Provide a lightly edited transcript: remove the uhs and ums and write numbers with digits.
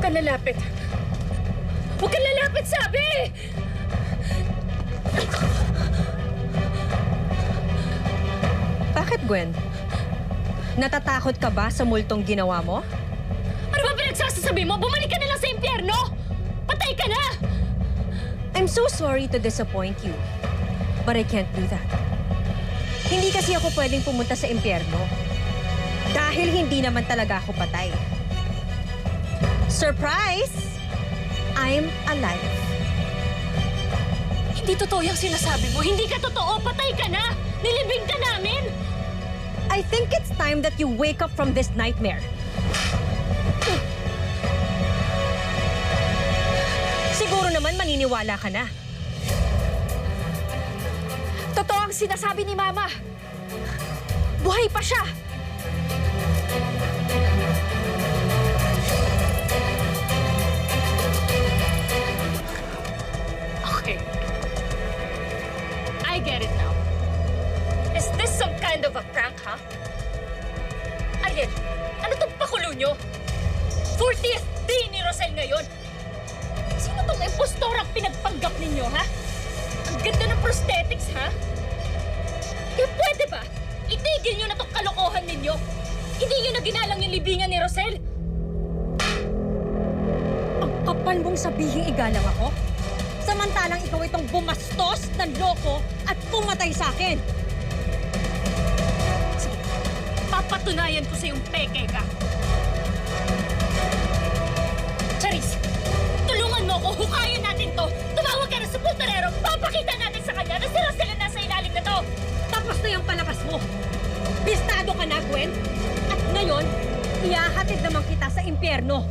kang lalapit. Huwag kang lalapit, sabi! Bakit, Gwen? Natatakot ka ba sa multong ginawa mo? Ano ba pinagsasasabi mo? Bumalik ka na lang sa impyerno! Patay ka na! I'm so sorry to disappoint you, but I can't do that. Hindi kasi ako pwedeng pumunta sa impyerno dahil hindi naman talaga ako patay. Surprise! I'm alive. Hindi totoo yung sinasabi mo. Hindi ka totoo. Patay ka na! Nilibing ka namin! I think it's time that you wake up from this nightmare. Siguro naman maniniwala ka na. Totoo ang sinasabi ni Mama. Buhay pa siya! Okay. I get it now. Is this some kind of a prank, huh? Ariel, ano itong pakulo nyo? 40th day ni Rosel ngayon. Sino tong impostorang pinagpanggap ninyo, ha? Ang ganda ng prosthetics, ha? Kaya pwede ba? Itigil nyo na tong kalokohan ninyo. Hindi nyo na ginalang yung libingan ni Rosel. Ang kapal mong sabihin igalang ako? Samantalang ikaw itong bumastos, nanloko, at pumatay sa akin. Sige, papatunayan ko sa yung peke ka. Charis, tulungan mo ko, hukayan natin to. Tumawag ka na sa putarero, papakita natin sa kanya na si Rosel ang nasa ilalim na to. Tapos na yung palabas mo. Bistado ka na, Gwen. At ngayon, ihahatid naman kita sa impyerno.